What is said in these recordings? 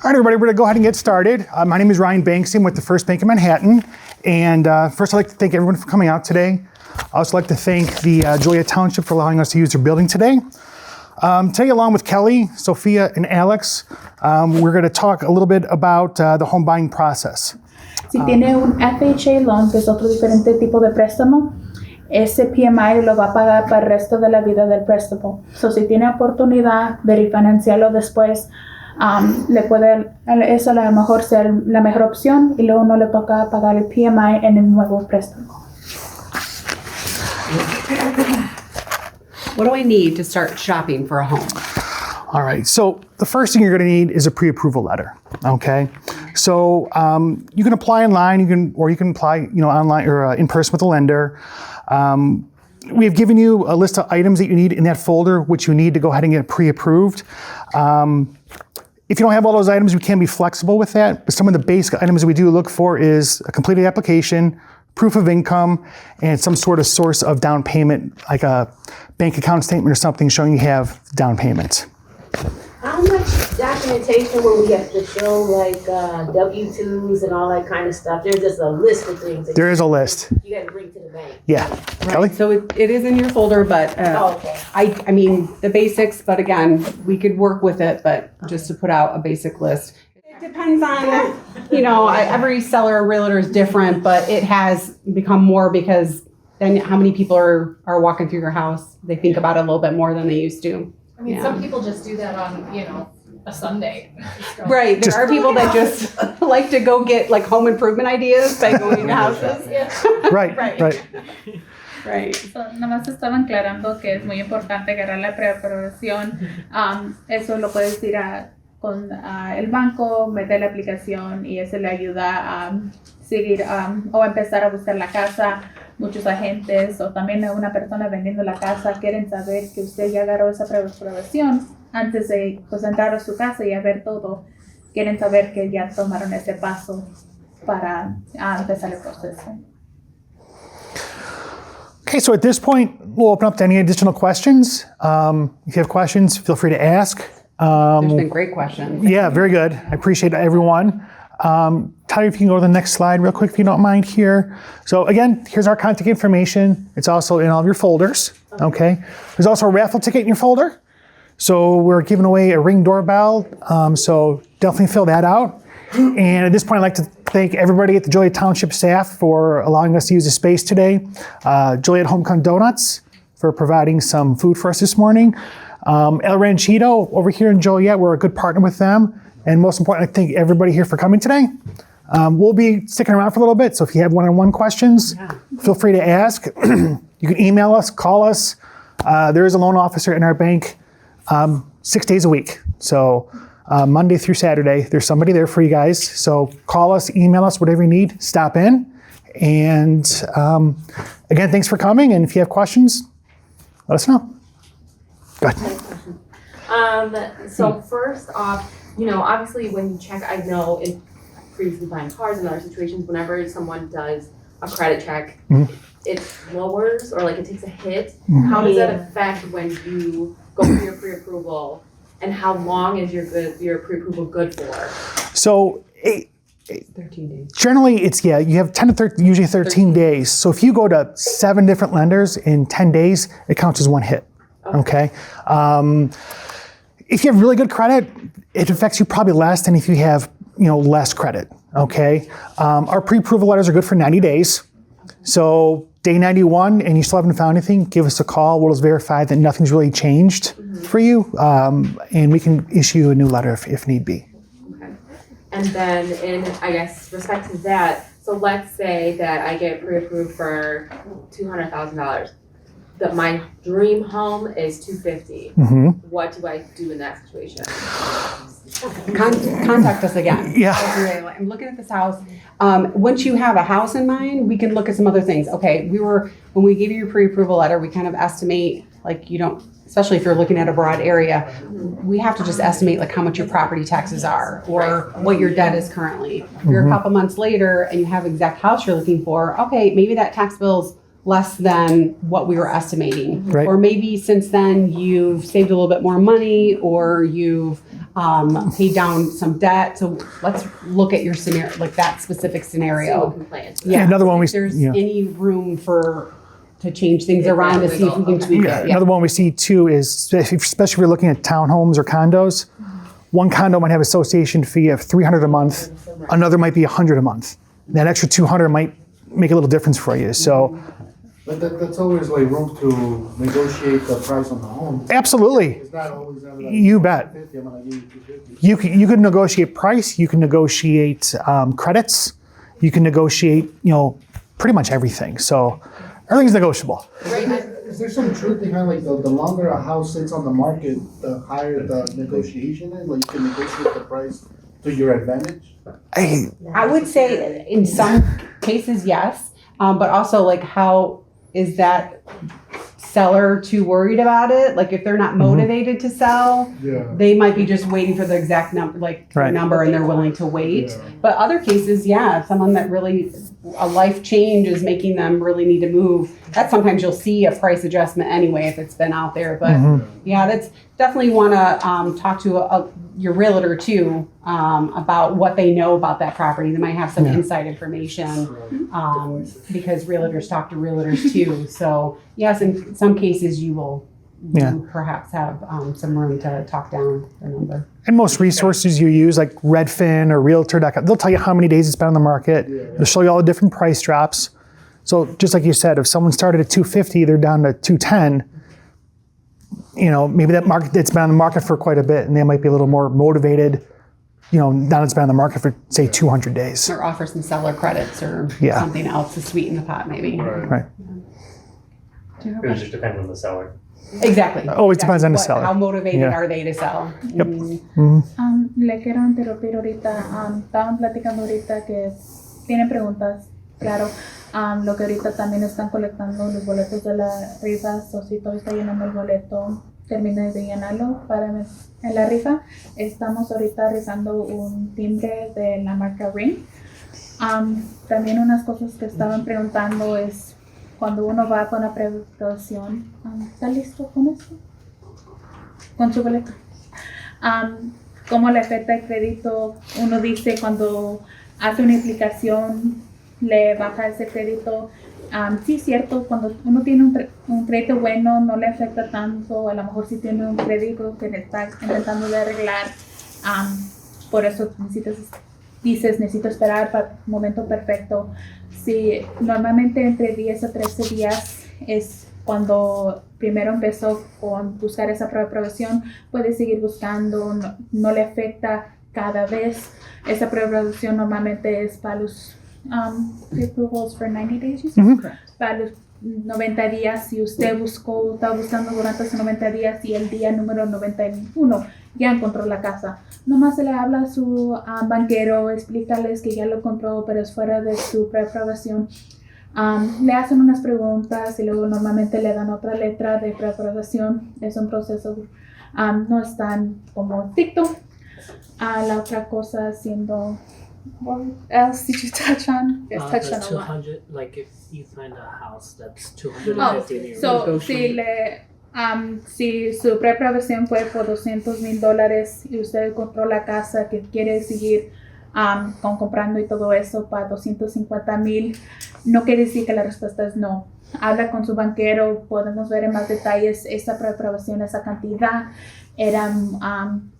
All right, everybody, we're going to go ahead and get started. My name is Ryan Banks. I'm with the First Bank of Manhattan. And first, I'd like to thank everyone for coming out today. I'd also like to thank the Joliet Township for allowing us to use their building today. Today, along with Kelly, Sophia, and Alex, we're going to talk a little bit about the home buying process. Si tiene un FHA loan, que es otro diferente tipo de préstamo, ese PMI lo va a pagar para el resto de la vida del préstamo. So, si tiene oportunidad de refinanciarlo después, eso a lo mejor sea la mejor opción y luego no le toca pagar el PMI en el nuevo préstamo. What do I need to start shopping for a home? All right, so the first thing you're going to need is a pre-approval letter, okay? So you can apply online, you can apply online or in person with a lender. We have given you a list of items that you need in that folder, which you need to go ahead and get pre-approved. If you don't have all those items, we can be flexible with that, but some of the basic items we do look for is a completed application, proof of income, and some sort of source of down payment, like a bank account statement or something showing you have down payment. How much documentation will we have to show, like W-2s and all that kind of stuff? There's just a list of things. There is a list. You got to bring to the bank. Yeah. Right. Kelly? So it is in your folder, but Okay. I mean, the basics, but again, we could work with it, but just to put out a basic list. It depends on, every seller or realtor is different, but it has become more because then how many people are walking through your house? They think about it a little bit more than they used to. I mean, some people just do that on, a Sunday. Right. There are people that just like to go get like home improvement ideas by going to houses. Right. Right. So, nada más estaban aclarando que es muy importante agarrar la preaprobación. Eso lo puedes ir con el banco, meter la aplicación y eso le ayuda a seguir o empezar a buscar la casa. Muchos agentes o también una persona vendiendo la casa quieren saber que usted ya agarró esa preaprobación antes de entrar a su casa y a ver todo. Quieren saber que ya tomaron ese paso para empezar el proceso. Okay, so at this point, we'll open up to any additional questions. If you have questions, feel free to ask. There's been great questions. Yeah, very good. I appreciate everyone. Tyler, if you can go to the next slide real quick, if you don't mind here. So again, here's our contact information. It's also in all of your folders, okay? There's also a raffle ticket in your folder. So we're giving away a Ring doorbell, so definitely fill that out. And at this point, I'd like to thank everybody at the Joliet Township staff for allowing us to use the space today. Joliet Homecoming Donuts for providing some food for us this morning. El Ranchito over here in Joliet, we're a good partner with them. And most importantly, I thank everybody here for coming today. We'll be sticking around for a little bit, so if you have one-on-one questions, feel free to ask. You can email us, call us. There is a loan officer in our bank 6 days a week. So Monday through Saturday, there's somebody there for you guys. So call us, email us, whatever you need, stop in. And again, thanks for coming. And if you have questions, let us know. Go ahead. So first off, obviously when you check, I know in previously buying cars and other situations, whenever someone does a credit check, it lowers or like it takes a hit. How does that affect when you go for your pre-approval, and how long is your pre-approval good for? So 13 days. generally it's, you have 10 to 13, usually 13 days. So if you go to 7 different lenders in 10 days, it counts as one hit, okay? If you have really good credit, it affects you probably less than if you have, less credit, okay? Our pre-approval letters are good for 90 days. So day 91 and you still haven't found anything, give us a call. We'll just verify that nothing's really changed for you, and we can issue a new letter if need be. Okay. And then in, respect to that, so let's say that I get pre-approved for $200,000. That my dream home is $250,000. What do I do in that situation? Contact us again. Yeah. I'm looking at this house. Once you have a house in mind, we can look at some other things. Okay, when we give you your pre-approval letter, we kind of estimate, especially if you're looking at a broad area, we have to just estimate how much your property taxes are or what your debt is currently. If you're a couple months later and you have exact house you're looking for, okay, maybe that tax bill's less than what we were estimating. Right. Or maybe since then you've saved a little bit more money or you've paid down some debt. So let's look at your scenario, like that specific See what scenario. can plan. Yeah, Another one we- if there's yeah. any room to change things around to see if we can tweak Yeah, it. another one we see too is, especially if you're looking at townhomes or condos, one condo might have association fee of $300 a month, another might be $100 a month. That extra $200 might make a little difference for you. So But that's always like room to negotiate the price on the home. absolutely, It's not always like You bet. 250, I'm gonna give you 250. you can negotiate price, you can negotiate credits, you can negotiate, pretty much everything. So everything's negotiable. Is there some truth behind like the longer a house sits on the market, the higher the negotiation is? Like you can negotiate the price to your advantage? I would say in some cases, yes. But also like how is that seller too worried about it? Like if they're not motivated to sell, Yeah. they might be just waiting for the exact number, Right. number, and they're willing to wait. Yeah. But other cases, yeah, someone that really, a life change is making them really need to move. That sometimes you'll see a price adjustment anyway if it's been out there. But yeah, that's definitely want to talk to your realtor too about what they know about that property. They might have some inside information because realtors talk to realtors too. So yes, in some cases you will you perhaps have some room to talk down the number. And most resources you use, like Redfin or Realtor.com, they'll tell you how many days it's been on the market. They'll show you all the different price drops. So just like you said, if someone started at 250, they're down to 210. Maybe that market it's been on the market for quite a bit, and they might be a little more motivated. Now it's been on the market for say 200 days. Or offer some seller credits or Yeah. something else to sweeten the pot, maybe. Right. Do you have It would just depend on the seller. Exactly. Always depends on the seller. How motivated Yeah. are they to sell? Yep. Le quiero interrumpir ahorita. Estaban platicando ahorita que tienen preguntas, claro. Lo que ahorita también están colectando los boletos de la rifa, o si todavía está llenando el boleto, termine de llenarlo en la rifa. Estamos ahorita realizando un timbre de la marca Ring. También unas cosas que estaban preguntando es cuando uno va con la precaución, ¿está listo con eso? Con su boleto. ¿Cómo le afecta el crédito? Uno dice cuando hace una aplicación le baja ese crédito. Sí, cierto, cuando uno tiene un crédito bueno no le afecta tanto. A lo mejor si tiene un crédito que le está intentando de arreglar, por eso necesito esperar para el momento perfecto. Sí, normalmente entre 10 a 13 días es cuando primero empezó con buscar esa aprobación, puede seguir buscando, no le afecta cada vez. Esa aprobación normalmente es para los approvals for 90 days, you said? Para los 90 días. Si usted está buscando durante esos 90 días y el día número 91 ya encontró la casa, nomás se le habla a su banquero, explícales que ya lo compró, pero es fuera de su preaprobación. Le hacen unas preguntas y luego normalmente le dan otra letra de preaprobación. Es un proceso, no es tan como estricto. La otra cosa siendo, what else did you touch on? Yes, touched on a lot. 200, like if you find a house that's 250 So, si su preaprobación fue por $200,000 y usted compró la casa que quiere seguir comprando y todo eso para $250,000, no quiere decir que la respuesta es no. Habla con su banquero, podemos ver en más detalles esa preaprobación, esa cantidad. Era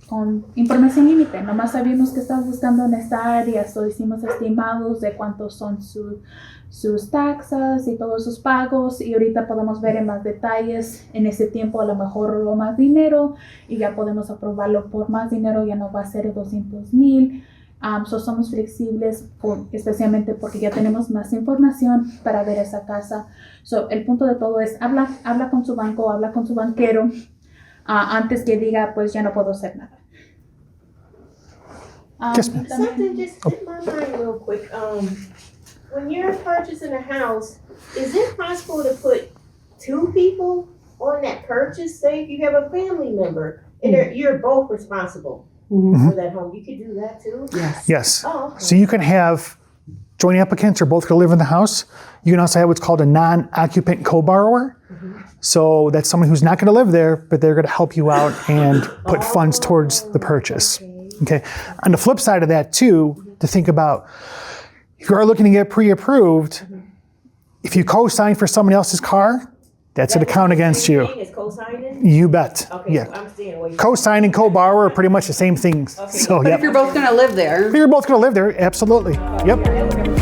con información límite, nomás sabíamos que estaba buscando en esta área, so hicimos estimados de cuántos son sus taxas y todos sus pagos, y ahorita podemos ver en más detalles. En ese tiempo a lo mejor robó más dinero y ya podemos aprobarlo por más dinero, ya no va a ser $200,000. Somos flexibles especialmente porque ya tenemos más información para ver esa casa. El punto de todo es habla con su banco, habla con su banquero antes que diga pues ya no puedo hacer nada. Yes, ma'am. Something just hit my mind real quick. When you're purchasing a house, is it possible to put two people on that purchase? Say if you have a family member and you're both responsible for that home, you could do that too? Yes. Yes. Oh, okay. So you can have joint applicants are both going to live in the house. You can also have what's called a non-occupant co-borrower. So that's someone who's not going to live there, but they're going to help you out and put funds towards the purchase. Okay. On the flip side of that too, to think about, if you are looking to get pre-approved, if you co-sign for someone else's car, that's an account against you. Is co-signing? You bet. Okay, Yeah. so I'm staying away from. Co-sign and co-borrower are pretty much the same thing. So, But yeah. if you're both gonna live there, If you're both going to live there, absolutely. Yep.